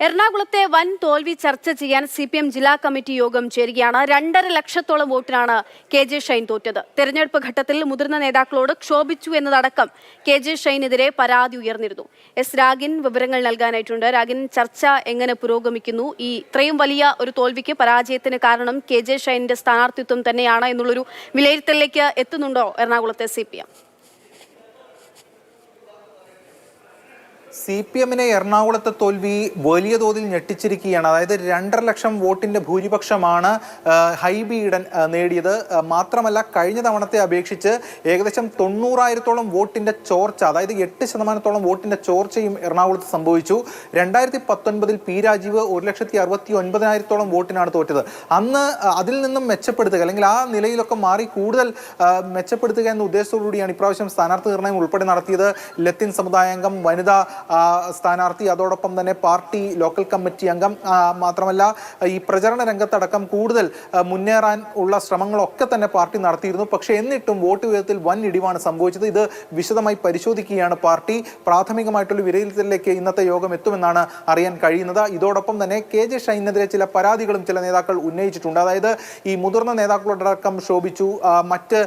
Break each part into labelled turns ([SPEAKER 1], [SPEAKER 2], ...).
[SPEAKER 1] എറണാകുളത്തെ വൻ തോൽവി ചർച്ച ചെയ്യാൻ CPM ജില്ലാ കമ്മിറ്റി യോഗം ചേരുകയാണ്. 2.5 ലക്ഷത്തോളം വോട്ടിനാണ് KJ ഷൈൻ തോറ്റത്. തെരഞ്ഞെടുപ്പ് ഘട്ടത്തിൽ മുതിർന്ന നേതാക്കളോട് ക്ഷോഭിച്ചു എന്നതടക്കം KJ ഷൈനെതിരെ പരാതി ഉയർന്നിരുന്നു. രാഗിൻ വിവരങ്ങൾ നൽകാനായിട്ടുണ്ട്. രാഗിൻ, ചർച്ച എങ്ങനെ പുരോഗമിക്കുന്നു? ഈ ഇത്രയും വലിയ ഒരു തോൽവിക്ക്, പരാജയത്തിന് കാരണം KJ ഷൈനിന്റെ സ്ഥാനാർത്ഥിത്വം തന്നെയാണ് എന്നുള്ളൊരു വിലയിരുത്തലിലേക്ക് എത്തുന്നുണ്ടോ എറണാകുളത്തെ CPM?
[SPEAKER 2] CPM-നെ എറണാകുളത്തെ തോൽവി വലിയ തോതിൽ ഞെട്ടിച്ചിരിക്കുകയാണ്. അതായത് 2.5 ലക്ഷം വോട്ടിന്റെ ഭൂരിപക്ഷമാണ് ഹൈബി ഈഡൻ നേടിയത്. മാത്രമല്ല, കഴിഞ്ഞ തവണത്തെ അപേക്ഷിച്ച് ഏകദേശം 90,000-ഓളം വോട്ടിന്റെ ചോർച്ച, അതായത് 8% വോട്ടിന്റെ ചോർച്ചയും എറണാകുളത്ത് സംഭവിച്ചു. 2019-ൽ P രാജീവ് 1,69,000-ഓളം വോട്ടിനാണ് തോറ്റത്. അന്ന് അതിൽ നിന്നും മെച്ചപ്പെടുത്തുക, അല്ലെങ്കിൽ ആ നിലയിലൊക്കെ മാറി കൂടുതൽ മെച്ചപ്പെടുത്തുക എന്ന ഉദ്ദേശത്തോടുകൂടിയാണ് ഇപ്രാവശ്യം സ്ഥാനാർത്ഥി നിർണ്ണയം ഉൾപ്പെടെ നടത്തിയത്. ലത്തീൻ സമുദായാംഗം, വനിതാ സ്ഥാനാർത്ഥി, അതോടൊപ്പം തന്നെ പാർട്ടി ലോക്കൽ കമ്മിറ്റി അംഗം, മാത്രമല്ല ഈ പ്രചരണ രംഗത്തടക്കം കൂടുതൽ മുന്നേറാൻ ഉള്ള ശ്രമങ്ങളൊക്കെ തന്നെ പാർട്ടി നടത്തിയിരുന്നു. പക്ഷേ എന്നിട്ടും വോട്ട് വിഹിതത്തിൽ വൻ ഇടിവാണ് സംഭവിച്ചത്. ഇത് വിശദമായി പരിശോധിക്കുകയാണ് പാർട്ടി. പ്രാഥമികമായിട്ടുള്ള വിലയിരുത്തലിലേക്ക് ഇന്നത്തെ യോഗം എത്തുമെന്നാണ് അറിയാൻ കഴിയുന്നത്. ഇതോടൊപ്പം തന്നെ KJ ഷൈനെതിരെ ചില പരാതികളും ചില നേതാക്കൾ ഉന്നയിച്ചിട്ടുണ്ട്. അതായത് ഈ മുതിർന്ന നേതാക്കളോടക്കം ശോഭിച്ചു, മറ്റ്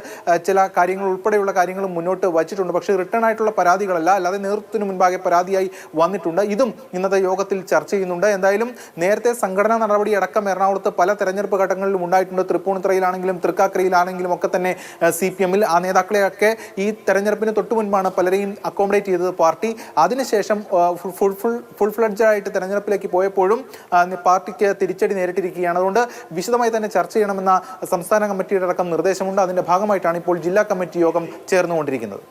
[SPEAKER 2] ചില കാര്യങ്ങൾ ഉൾപ്പെടെയുള്ള കാര്യങ്ങളും മുന്നോട്ട് വച്ചിട്ടുണ്ട്. പക്ഷേ റിട്ടേൺ ആയിട്ടുള്ള പരാതികളല്ല, അല്ലാതെ നേതൃത്വത്തിന് മുൻപാകെ പരാതിയായി വന്നിട്ടുണ്ട്. ഇതും ഇന്നത്തെ യോഗത്തിൽ ചർച്ച ചെയ്യുന്നുണ്ട്. എന്തായാലും നേരത്തെ സംഘടനാ നടപടി അടക്കം എറണാകുളത്ത് പല തെരഞ്ഞെടുപ്പ് ഘട്ടങ്ങളിലും ഉണ്ടായിട്ടുണ്ട്. തൃപ്പൂണിത്തുറയിലാണെങ്കിലും തൃക്കാക്കരയിലാണെങ്കിലും ഒക്കെ തന്നെ CPM-ൽ ആ നേതാക്കളെയൊക്കെ ഈ തെരഞ്ഞെടുപ്പിന് തൊട്ടു മുൻപാണ് പലരെയും അക്കോമഡേറ്റ് ചെയ്തത് പാർട്ടി. അതിനുശേഷം ഫുൾ ഫ്ലഡ്ജ് ആയിട്ട് തെരഞ്ഞെടുപ്പിലേക്ക് പോയപ്പോഴും പാർട്ടിക്ക് തിരിച്ചടി നേരിട്ടിരിക്കുകയാണ്. അതുകൊണ്ട് വിശദമായി തന്നെ ചർച്ച ചെയ്യണമെന്ന സംസ്ഥാന കമ്മിറ്റിയുടെ അടക്കം നിർദ്ദേശമുണ്ട്. അതിന്റെ ഭാഗമായിട്ടാണ് ഇപ്പോൾ ജില്ലാ കമ്മിറ്റി യോഗം ചേർന്നുകൊണ്ടിരിക്കുന്നത്.